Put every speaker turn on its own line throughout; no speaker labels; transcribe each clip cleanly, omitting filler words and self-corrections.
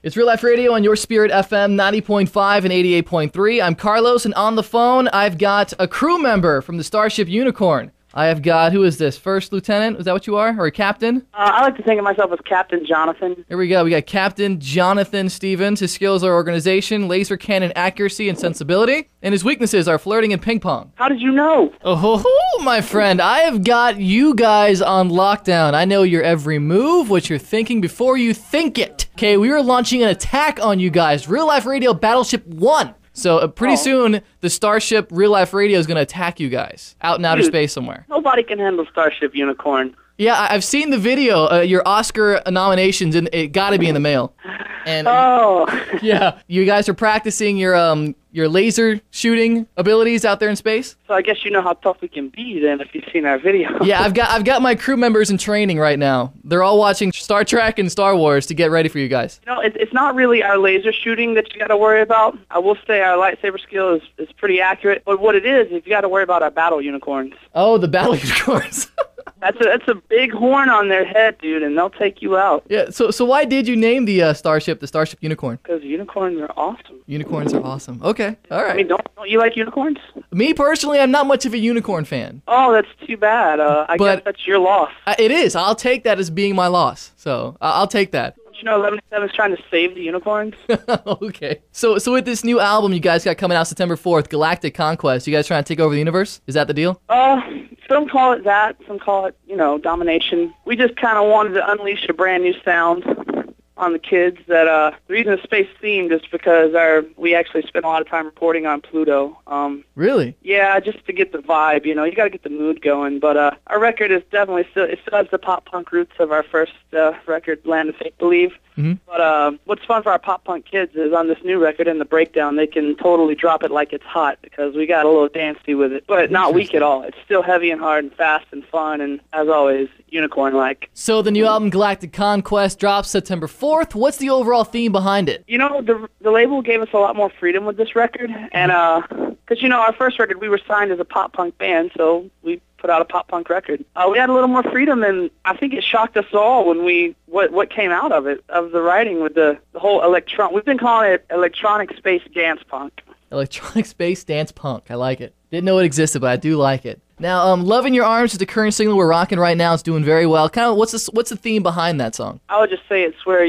It's Real Life Radio on your Spirit FM 90.5 and 88.3. I'm Carlos, and on the phone, I've got a crew member from the Starship Unicorn. I have got, who is this, First Lieutenant? Is that what you are? Or a Captain?
I like to think of myself as Captain Jonathan.
Here we go. We got Captain Jonathan Stevens. His skills are organization, laser cannon accuracy, and sensibility. And his weaknesses are flirting and ping pong.
How did you know?
Oh, my friend. I have got you guys on lockdown. I know your every move, what you're thinking before you think it. Okay, we are launching an attack on you guys. Real Life Radio Battleship 1. So pretty soon, the Starship Real Life Radio is going to attack you guys out in outer space somewhere.
Nobody can handle Starship Unicorn.
Yeah, I've seen the video, your Oscar nominations, and it got to be in the mail. And yeah, you guys are practicing your laser shooting abilities out there in space.
So I guess you know how tough we can be then if you've seen our video.
Yeah, I've got my crew members in training right now. They're all watching Star Trek and Star Wars to get ready for you guys.
You know, it's not really our laser shooting that you got to worry about. I will say our lightsaber skill is pretty accurate, but what it is you got to worry about our battle unicorns.
Oh, the battle unicorns.
That's a big horn on their head, dude, and they'll take you out.
Yeah, so why did you name the Starship Unicorn?
Because unicorns are awesome.
Unicorns are awesome. Okay, all right.
I mean, don't you like unicorns?
Me, personally, I'm not much of a unicorn fan.
Oh, that's too bad. I guess that's your loss.
It is. I'll take that as being my loss, so I'll take that.
You know, 11-7 is trying to save the unicorns.
Okay. So with this new album you guys got coming out September 4th, Galactic Conquest, you guys trying to take over the universe? Is that the deal?
Some call it that. Some call it, domination. We just kind of wanted to unleash a brand new sound on the kids. That the reason it's space themed is because we actually spent a lot of time reporting on Pluto.
Really?
Yeah, just to get the vibe. You got to get the mood going. But our record is definitely still has the pop punk roots of our first record, Land of Fake Believe. Mm-hmm. But what's fun for our pop punk kids is on this new record in the breakdown, they can totally drop it like it's hot because we got a little dancey with it, but not weak at all. It's still heavy and hard and fast and fun and, as always, unicorn-like.
So the new album Galactic Conquest drops September 4th. What's the overall theme behind it?
The label gave us a lot more freedom with this record, and because, our first record, we were signed as a pop punk band, so we put out a pop punk record. We had a little more freedom, and I think it shocked us all when what came out of it, of the writing with the whole we've been calling it electronic space dance punk.
Electronic space dance punk. I like it. Didn't know it existed, but I do like it. Now, Love in Your Arms is the current single we're rocking right now. It's doing very well. Kind of, what's the theme behind that song? I
would just say it's where,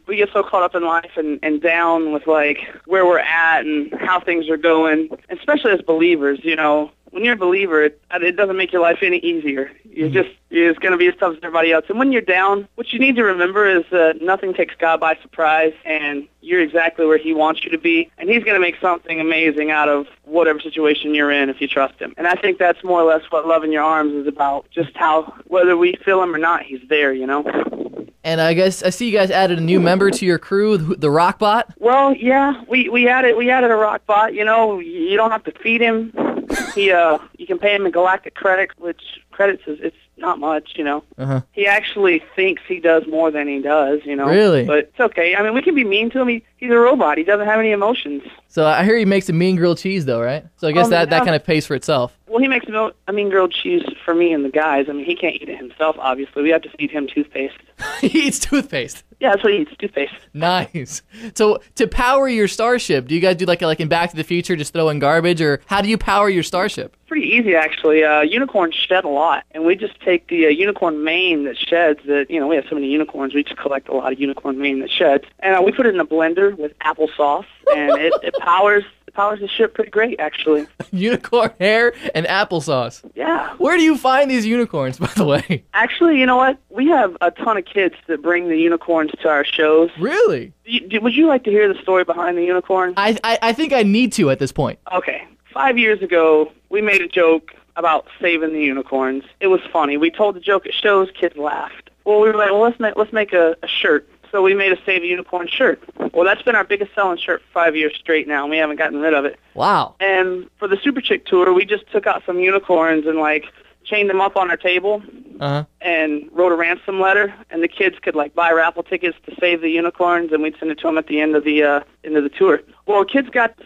we get so caught up in life and down with, where we're at and how things are going, especially as believers, When you're a believer, it doesn't make your life any easier. It's going to be as tough as everybody else. And when you're down, what you need to remember is that nothing takes God by surprise, and you're exactly where He wants you to be. And He's going to make something amazing out of whatever situation you're in if you trust Him. And I think that's more or less what Love in Your Arms is about, just how, whether we feel Him or not, He's there,
And I guess I see you guys added a new member to your crew, the Rockbot.
Well, yeah, we added a Rockbot. You don't have to feed him. You can pay him in galactic credits, which credits it's not much, Uh-huh. He actually thinks he does more than he does,
Really?
But it's okay. I mean, we can be mean to him. He's a robot. He doesn't have any emotions.
So I hear he makes a mean grilled cheese, though, right? So I guess that kind of pays for itself.
Well, he makes a mean grilled cheese for me and the guys. I mean, he can't eat it himself, obviously. We have to feed him toothpaste.
He eats toothpaste?
Yeah, that's what he eats, toothpaste.
Nice. So to power your starship, do you guys do like in Back to the Future, just throw in garbage, or how do you power your starship?
Pretty easy, actually. Unicorns shed a lot, and we just take the unicorn mane that sheds. We have so many unicorns, we just collect a lot of unicorn mane that sheds, and we put it in a blender with applesauce, and it powers the ship pretty great, actually.
Unicorn hair and applesauce.
Yeah.
Where do you find these unicorns, by the way?
Actually, you know what? We have a ton of kids that bring the unicorns to our shows.
Really?
Would you like to hear the story behind the unicorn?
I think I need to at this point.
Okay. 5 years ago, we made a joke about saving the unicorns. It was funny. We told the joke at shows, kids laughed. Well, we were like, let's make a shirt. So we made a Save a Unicorn shirt. Well, that's been our biggest selling shirt for 5 years straight now, and we haven't gotten rid of it.
Wow.
And for the Super Chick Tour, we just took out some unicorns and, chained them up on our table and wrote a ransom letter, and the kids could, buy raffle tickets to save the unicorns, and we'd send it to them at the end of the tour. Well,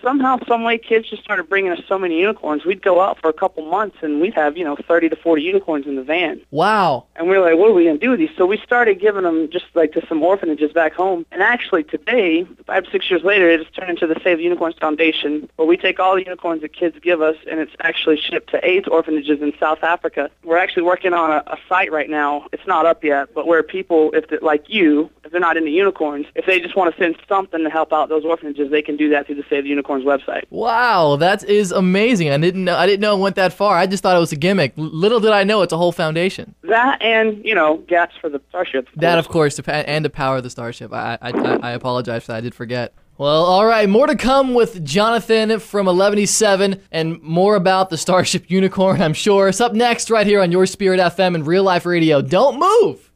somehow, some way, kids just started bringing us so many unicorns. We'd go out for a couple months, and we'd have, 30 to 40 unicorns in the van.
Wow.
And we were like, what are we going to do with these? So we started giving them just like to some orphanages back home. And actually today, 5, 6 years later, it has turned into the Save the Unicorns Foundation, where we take all the unicorns that kids give us, and it's actually shipped to AIDS orphanages in South Africa. We're actually working on a site right now. It's not up yet, but where people, if they're not into unicorns, if they just want to send something to help out those orphanages, they can do that through the Save the Unicorns website.
Wow, that is amazing. I didn't know it went that far. I just thought it was a gimmick. Little did I know it's a whole foundation.
That and, gas for the Starship.
That, of course, and to power the Starship. I apologize for that. I did forget. Well, all right, more to come with Jonathan from Eleventyseven and more about the Starship Unicorn, I'm sure. It's up next right here on Your Spirit FM and Real Life Radio. Don't move!